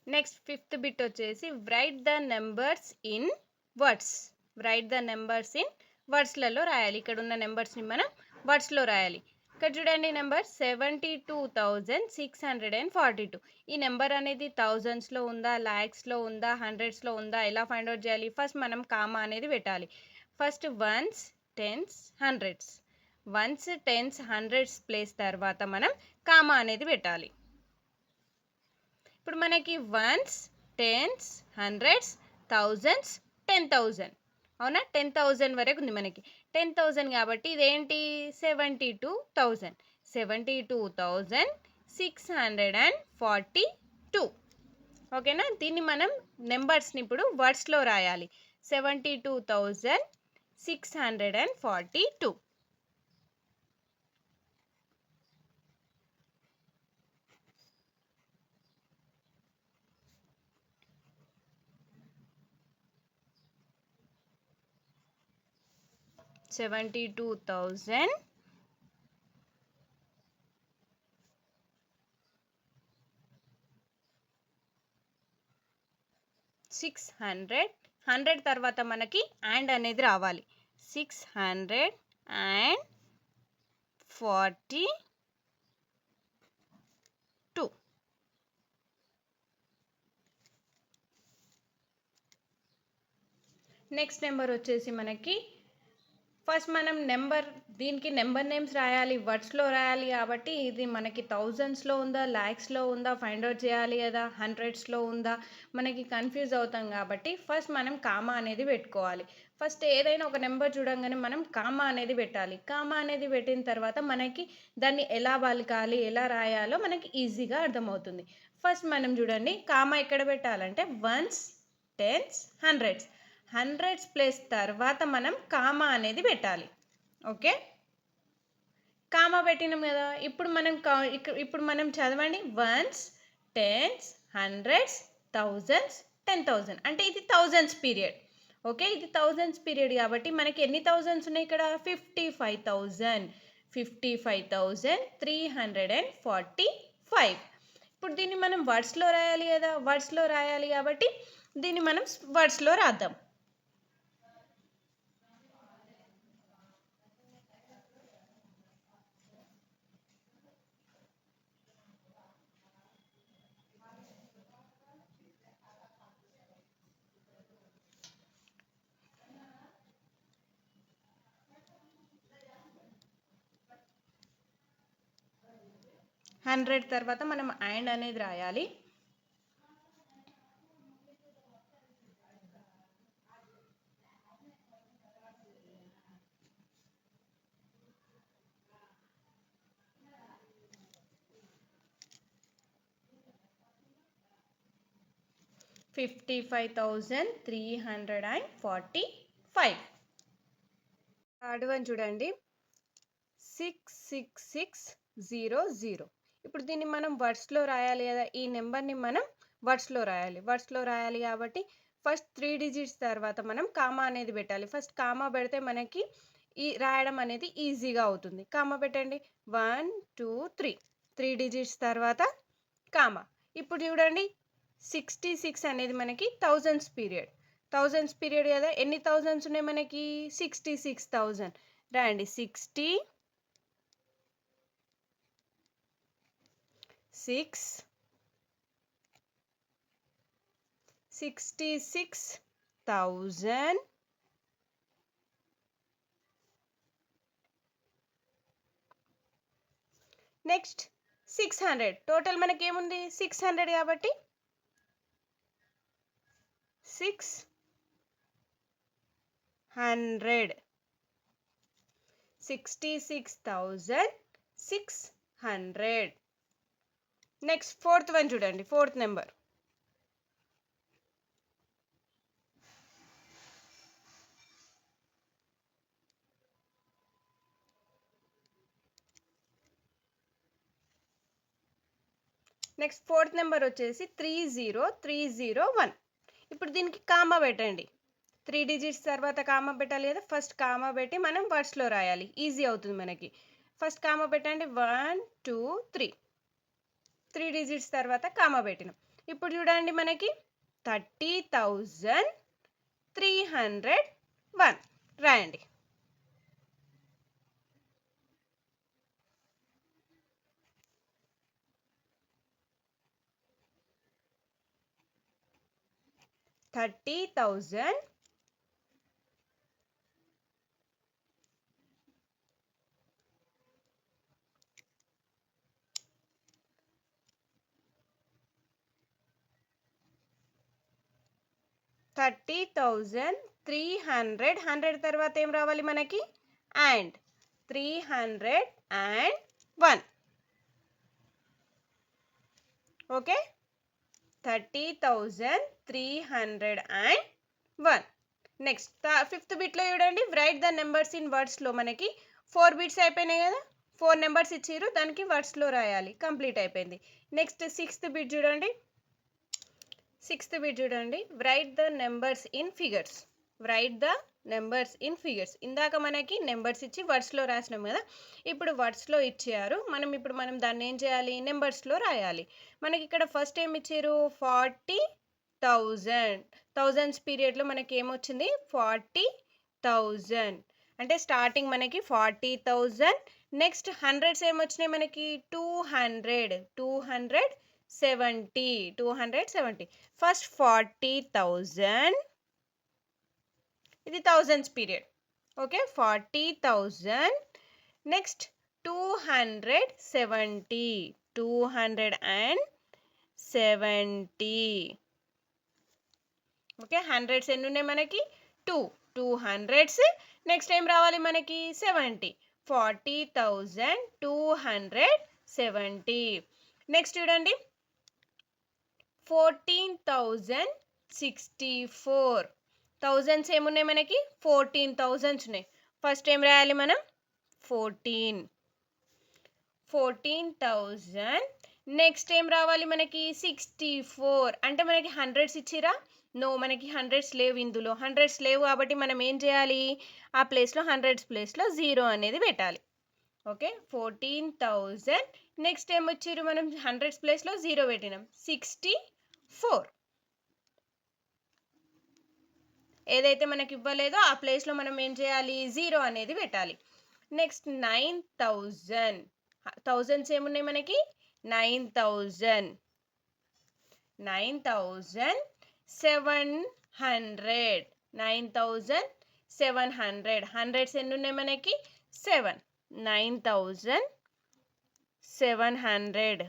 Next fifth bit వచ్చేసి write the numbers in words. Write the numbers in వర్డ్స్లలో రాయాలి. ఇక్కడ ఉన్న నెంబర్స్ని మనం వర్డ్స్లో రాయాలి. ఇక్కడ చూడండి నెంబర్ 72,642. ఈ నెంబర్ అనేది థౌజండ్స్లో ఉందా, ల్యాక్స్లో ఉందా, హండ్రెడ్స్లో ఉందా, ఎలా ఫైండ్ అవుట్ చేయాలి? ఫస్ట్ మనం కామా అనేది పెట్టాలి. First ones, tens, hundreds. Ones, tens, hundreds place తర్వాత మనం కామా అనేది పెట్టాలి. ఇప్పుడు మనకి వన్స్, టెన్స్, హండ్రెడ్స్, థౌజండ్స్, 10,000. అవునా? 10,000 వరకు ఉంది మనకి. 10,000 కాబట్టి ఇదేంటి? 72,000. 72,642. ఓకేనా? దీన్ని మనం నెంబర్స్ని ఇప్పుడు వర్డ్స్లో రాయాలి. 72,642. హండ్రెడ్ తర్వాత మనకి అండ్ అనేది రావాలి. 642. నెక్స్ట్ నెంబర్ వచ్చేసి మనకి ఫస్ట్ మనం దీనికి నెంబర్ నేమ్స్ రాయాలి, వర్డ్స్లో రాయాలి. కాబట్టి ఇది మనకి థౌజండ్స్లో ఉందా, ల్యాక్స్లో ఉందా ఫైండ్ అవుట్ చేయాలి కదా, హండ్రెడ్స్లో ఉందా, మనకి కన్ఫ్యూజ్ అవుతాం. కాబట్టి ఫస్ట్ మనం కామా అనేది పెట్టుకోవాలి. ఫస్ట్ ఏదైనా ఒక నెంబర్ చూడంగానే మనం కామా అనేది పెట్టాలి. కామా అనేది పెట్టిన తర్వాత మనకి దాన్ని ఎలా పలకాలి, ఎలా రాయాలో మనకి ఈజీగా అర్థమవుతుంది. ఫస్ట్ మనం చూడండి కామా ఎక్కడ పెట్టాలంటే ones, tens, hundreds. Hundreds place తర్వాత మనం కామా అనేది పెట్టాలి. ఓకే, కామా పెట్టినాం కదా. ఇప్పుడు మనం చదవండి. Ones, tens, hundreds, thousands, 10,000. అంటే ఇది థౌజండ్స్ పీరియడ్. ఓకే, ఇది థౌజండ్స్ పీరియడ్ కాబట్టి మనకి ఎన్ని థౌజండ్స్ ఉన్నాయి ఇక్కడ? 55,000. 55,345. ఇప్పుడు దీన్ని మనం వర్డ్స్లో రాయాలి కదా. వర్డ్స్లో రాయాలి కాబట్టి దీన్ని మనం వర్డ్స్లో రాద్దాం. హండ్రెడ్ తర్వాత మనం అండ్ అనేది రాయాలి. $55,345. థర్డ్ వన్ చూడండి, 66600. ఇప్పుడు దీన్ని మనం వర్డ్స్లో రాయాలి కదా. ఈ నెంబర్ని మనం వర్డ్స్లో రాయాలి కాబట్టి ఫస్ట్ 3 డిజిట్స్ తర్వాత మనం కామా అనేది పెట్టాలి. ఫస్ట్ కామా పెడితే మనకి ఈ రాయడం అనేది ఈజీగా అవుతుంది. కామా పెట్టండి. 1 2 3. 3 డిజిట్స్ తర్వాత కామా. ఇప్పుడు చూడండి 66 అనేది మనకి థౌజండ్స్ పీరియడ్ కదా. ఎన్ని థౌజండ్స్ ఉన్నాయి మనకి? 66,000. రాయండి 66,000. నెక్స్ట్ 600. టోటల్ మనకి ఏముంది? 600 కాబట్టి 600. 66,600. నెక్స్ట్ ఫోర్త్ వన్ చూడండి. ఫోర్త్ నెంబర్ వచ్చేసి 30301. ఇప్పుడు దీనికి కామా పెట్టండి. 3 డిజిట్స్ తర్వాత కామా పెట్టాలి కదా. ఫస్ట్ కామా పెట్టి మనం వర్డ్స్లో రాయాలి, ఈజీ అవుతుంది మనకి. ఫస్ట్ కామా పెట్టండి. 1 2 3. 3 డిజిట్స్ తర్వాత కామా పెట్టినాం. ఇప్పుడు చూడండి మనకి 30,301 రాయండి. 30,000 30,300 100 తర్వాత ఏం రావాలి మనకి అండ్ 301 ఓకే 30,301 నెక్స్ట్ ఫిఫ్త్ బిట్లో చూడండి రైట్ ద నెంబర్స్ ఇన్ వర్డ్స్లో మనకి 4 బిట్స్ అయిపోయినాయి కదా 4 నెంబర్స్ ఇచ్చిర్రు దానికి వర్డ్స్లో రాయాలి కంప్లీట్ అయిపోయింది. నెక్స్ట్ సిక్స్త్ బిట్ చూడండి right the numbers in figures ఇందాక మనకి నెంబర్స్ ఇచ్చి వర్డ్స్లో రాసినాం కదా ఇప్పుడు వర్డ్స్లో ఇచ్చారు మనం దాన్ని ఏం చేయాలి నెంబర్స్లో రాయాలి. మనకి ఇక్కడ ఫస్ట్ ఏమి ఇచ్చారు 40,000 థౌజండ్స్ పీరియడ్లో మనకి ఏమొచ్చింది 40,000 అంటే స్టార్టింగ్ మనకి 40,000 నెక్స్ట్ హండ్రెడ్స్ ఏమొచ్చినాయి మనకి 270 ఫస్ట్ 40,000 ఇది thousands period okay 40,000 next 270 okay hundreds ఎన్ని ఉన్నాయి మనకి 2 హండ్రెడ్స్ నెక్స్ట్ ఏం రావాలి మనకి 70 40,270 నెక్స్ట్ చూడండి 14,064 థౌజండ్స్ ఏమున్నాయి మనకి 14,000 ఉన్నాయి ఫస్ట్ ఏం రాయాలి మనం 14,000 నెక్స్ట్ ఏం రావాలి మనకి 64 అంటే మనకి హండ్రెడ్స్ ఇచ్చిరా నో మనకి హండ్రెడ్స్ లేవు ఇందులో హండ్రెడ్స్ లేవు కాబట్టి మనం ఏం చేయాలి ఆ ప్లేస్లో హండ్రెడ్స్ ప్లేస్లో 0 అనేది పెట్టాలి ఓకే 14,000 నెక్స్ట్ ఏం వచ్చిర్రు మనం హండ్రెడ్స్ ప్లేస్లో 0 పెట్టినాం 64 ఏదైతే మనకి ఇవ్వలేదో ఆ ప్లేస్లో మనం ఏం చేయాలి 0 అనేది పెట్టాలి. నెక్స్ట్ 9,000 థౌజండ్స్ ఏమున్నాయి మనకి 9,700 హండ్రెడ్స్ ఎన్ని ఉన్నాయి మనకి 7 9,700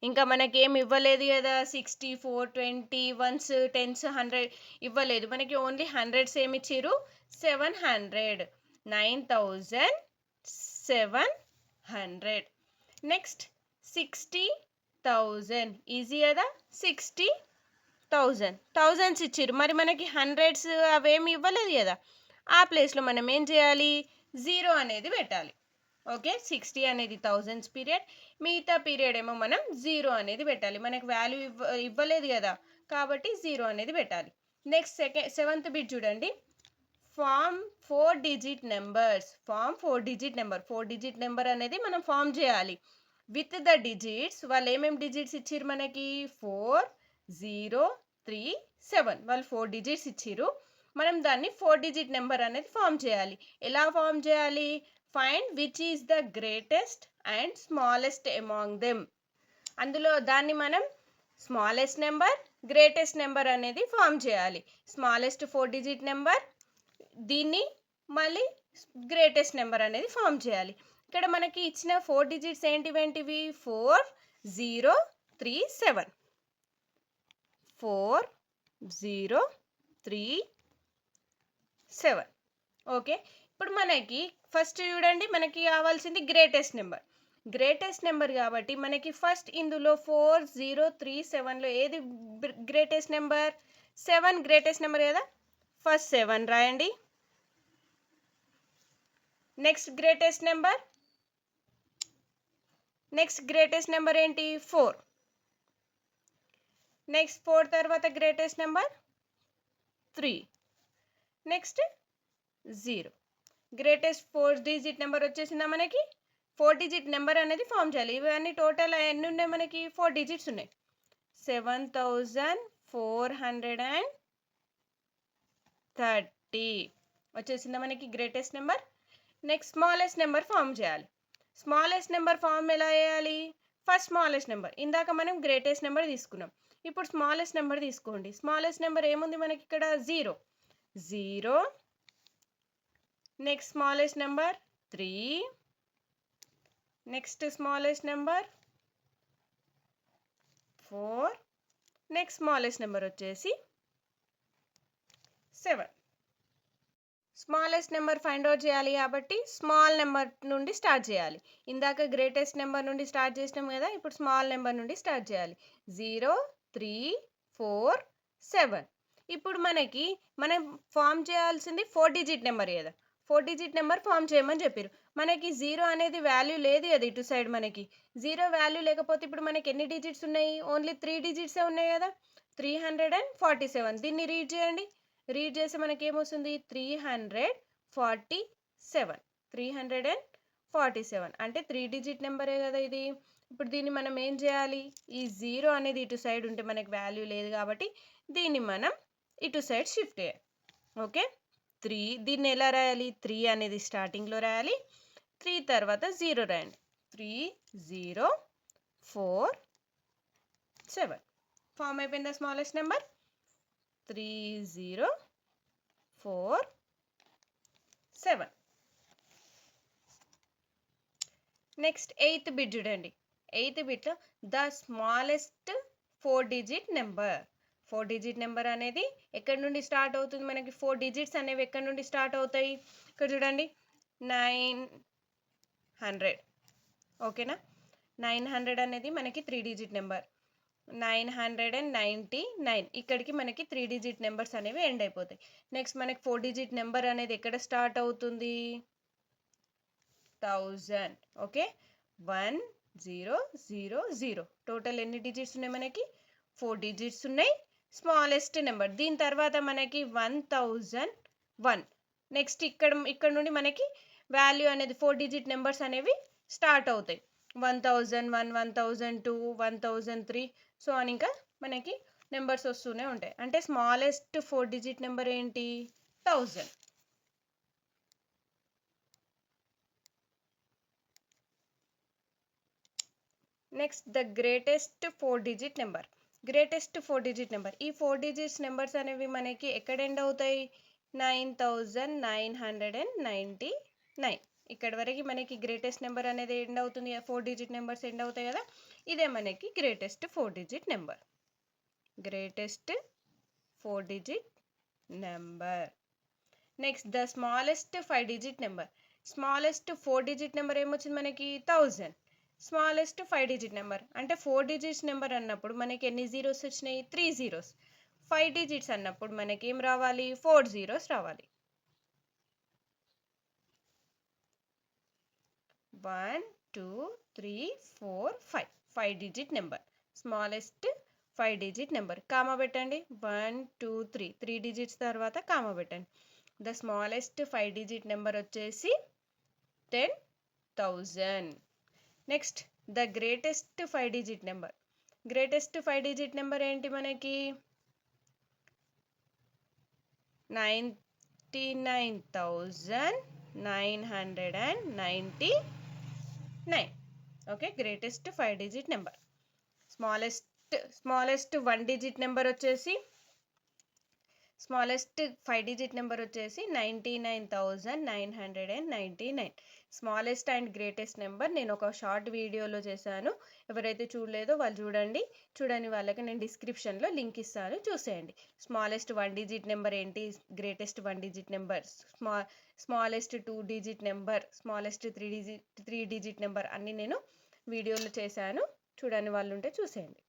ఇంకా మనకి ఏమి ఇవ్వలేదు కదా 64 20 1s 10s 100 ఇవ్వలేదు మనకి ఓన్లీ హండ్రెడ్స్ ఏమి ఇచ్చిర్రు 700 9,700 నెక్స్ట్ 60,000 ఈజీ కదా 60,000 థౌజండ్స్ ఇచ్చిర్రు మరి మనకి హండ్రెడ్స్ అవేమి ఇవ్వలేదు కదా ఆ ప్లేస్లో మనం ఏం చేయాలి 0 అనేది పెట్టాలి ఓకే 60 అనేది థౌజండ్స్ పీరియడ్ మిగతా పీరియడ్ ఏమో మనం 0 అనేది పెట్టాలి మనకి వాల్యూ ఇవ్వలేదు కదా కాబట్టి 0 అనేది పెట్టాలి. నెక్స్ట్ సెవెంత్ బిట్ చూడండి ఫామ్ 4 డిజిట్ నెంబర్ అనేది మనం ఫామ్ చేయాలి విత్ ద డిజిట్స్ వాళ్ళు ఏమేమి డిజిట్స్ ఇచ్చిర్రు మనకి 4 0 3 7 వాళ్ళు 4 డిజిట్స్ ఇచ్చిర్రు మనం దాన్ని 4 డిజిట్ నెంబర్ అనేది ఫామ్ చేయాలి. ఎలా ఫామ్ చేయాలి find which is the greatest and smallest among them అందులో దాన్ని మనం స్మాలెస్ట్ నెంబర్ గ్రేటెస్ట్ నెంబర్ అనేది ఫామ్ చేయాలి. స్మాలెస్ట్ 4 డిజిట్ నెంబర్ దీన్ని మళ్ళీ గ్రేటెస్ట్ నెంబర్ అనేది ఫామ్ చేయాలి. ఇక్కడ మనకి ఇచ్చిన 4 డిజిట్స్ ఏంటివి 4037 4037 ఓకే ఇప్పుడు మనకి ఫస్ట్ చూడండి మనకి కావాల్సింది గ్రేటెస్ట్ నెంబర్ కాబట్టి మనకి ఫస్ట్ ఇందులో 4037లో ఏది గ్రేటెస్ట్ నెంబర్ 7 గ్రేటెస్ట్ నెంబర్ కదా ఫస్ట్ 7 రాయండి. నెక్స్ట్ గ్రేటెస్ట్ నెంబర్ ఏంటి 4 నెక్స్ట్ 4 తర్వాత greatest number 3 next 0 greatest 4 digit number వచ్చేసిందా మనకి 4 డిజిట్ నెంబర్ అనేది ఫామ్ చేయాలి. ఇవన్నీ టోటల్ ఎన్ని ఉన్నాయి మనకి 4 డిజిట్స్ ఉన్నాయి 7430 వచ్చేసిందా మనకి greatest number. Next smallest number form చేయాలి. స్మాలెస్ట్ నెంబర్ ఫామ్ ఎలా చేయాలి? ఫస్ట్ స్మాలెస్ట్ నెంబర్, ఇందాక మనం గ్రేటెస్ట్ నెంబర్ తీసుకున్నాం, ఇప్పుడు స్మాలెస్ట్ నెంబర్ తీసుకోండి. స్మాలెస్ట్ నెంబర్ ఏముంది మనకి ఇక్కడ? 0. Next smallest number 3. Next smallest number 4. Next smallest number వచ్చేసి 7. స్మాలెస్ట్ నెంబర్ ఫైండ్ అవుట్ చేయాలి కాబట్టి స్మాల్ నెంబర్ నుండి స్టార్ట్ చేయాలి. ఇందాక గ్రేటెస్ట్ నెంబర్ నుండి స్టార్ట్ చేసినాం కదా, ఇప్పుడు స్మాల్ నెంబర్ నుండి స్టార్ట్ చేయాలి. 0, 3, 4, 7. ఇప్పుడు మనం ఫామ్ చేయాల్సింది 4 డిజిట్ నెంబర్ కదా, 4 డిజిట్ నెంబర్ ఫామ్ చేయమని చెప్పారు. మనకి 0 అనేది వాల్యూ లేదు కదా ఇటు సైడ్. మనకి 0 వాల్యూ లేకపోతే ఇప్పుడు మనకి ఎన్ని డిజిట్స్ ఉన్నాయి? ఓన్లీ 3 డిజిట్సే ఉన్నాయి కదా, 347. దీన్ని రీడ్ చేయండి. రీడ్ చేస్తే మనకి ఏమొస్తుంది? 347 అంటే 3 డిజిట్ నెంబరే కదా ఇది. ఇప్పుడు దీన్ని మనం ఏం చేయాలి? ఈ 0 అనేది ఇటు సైడ్ ఉంటే మనకి వాల్యూ లేదు కాబట్టి దీన్ని మనం ఇటు సైడ్ షిఫ్ట్ చేయాలి. ఓకే, 3. దీన్ని ఎలా రాయాలి? 3 అనేది స్టార్టింగ్లో రాయాలి, 3 తర్వాత 0 రాయండి. 3, 0, 4, 7 ఫామ్ అయిపోయిందా smallest number? 3, 0, 4, 7. Next 8th bit చూడండి. 8th బిట్లో the smallest 4 digit number. 4 digit number అనేది ఎక్కడి నుండి స్టార్ట్ అవుతుంది? మనకి 4 డిజిట్స్ అనేవి ఎక్కడి నుండి స్టార్ట్ అవుతాయి? ఇక్కడ చూడండి, 900. ఓకేనా, 900 అనేది మనకి 3 డిజిట్ నెంబర్. 999 ఇక్కడికి మనకి 3 డిజిట్ నెంబర్స్ అనేవి ఎండ్ అయిపోతాయి. నెక్స్ట్ మనకి 4 డిజిట్ నెంబర్ అనేది ఎక్కడ స్టార్ట్ అవుతుంది? 1000. ఓకే, 1000. టోటల్ ఎన్ని డిజిట్స్ ఉన్నాయి మనకి? 4 డిజిట్స్ ఉన్నాయి. స్మాలెస్ట్ నెంబర్ దీని తర్వాత మనకి 1001. నెక్స్ట్ ఇక్కడ నుండి మనకి వాల్యూ అనేది 4 డిజిట్ నెంబర్స్ అనేవి స్టార్ట్ అవుతాయి. 1001, 1002, 1003 సో అని ఇంకా మనకి నెంబర్స్ వస్తూనే ఉంటాయి. అంటే స్మాలెస్ట్ 4 డిజిట్ నెంబర్ ఏంటి? 1000. Next the greatest 4 digit number. Greatest 4 digit number, ఈ 4 డిజిట్స్ నెంబర్స్ అనేవి మనకి ఎక్కడ ఎండ్ అవుతాయి? 9999. ఇక్కడ వరకు మనకి గ్రేటెస్ట్ నెంబర్ అనేది ఎండ్ అవుతుంది, 4 డిజిట్ నెంబర్స్ ఎండ్ అవుతాయి కదా, ఇదే మనకి greatest 4 digit number. Greatest 4 digit number. Next the smallest 5 digit number. Smallest 4 digit number ఏమొచ్చింది మనకి? 1000. స్మాలెస్ట్ 5 డిజిట్ నెంబర్ అంటే 4 డిజిట్స్ నెంబర్ అన్నప్పుడు మనకి ఎన్ని జీరోస్ వచ్చినాయి? 3 జీరోస్. 5 డిజిట్స్ అన్నప్పుడు మనకి ఏం రావాలి? 4 జీరోస్ రావాలి. 1, 2, 3, 4, 5. 5 digit number, smallest 5 digit number. Comma పెట్టండి. 1, 2, 3. 3 డిజిట్స్ తర్వాత కామా పెట్టండి. ద స్మాలెస్ట్ 5 డిజిట్ నెంబర్ వచ్చేసి 10,000. Next the greatest 5 digit number. Greatest 5 digit number ఏంటి మనకి? 99,999. Okay, greatest 5 digit number. Smallest 1 digit number వచ్చేసి స్మాలెస్ట్ 5 డిజిట్ నెంబర్ వచ్చేసి 99,999. Smallest and greatest number నేను ఒక షార్ట్ వీడియోలో చేశాను, ఎవరైతే చూడలేదో వాళ్ళు చూడండి. చూడని వాళ్ళకి నేను డిస్క్రిప్షన్లో లింక్ ఇస్తాను, చూసేయండి. స్మాలెస్ట్ 1 డిజిట్ నెంబర్ ఏంటి, greatest 1 digit number, smallest 2 digit number, smallest 3 digit number అన్నీ నేను వీడియోలో చేశాను. చూడని వాళ్ళు ఉంటే చూసేయండి.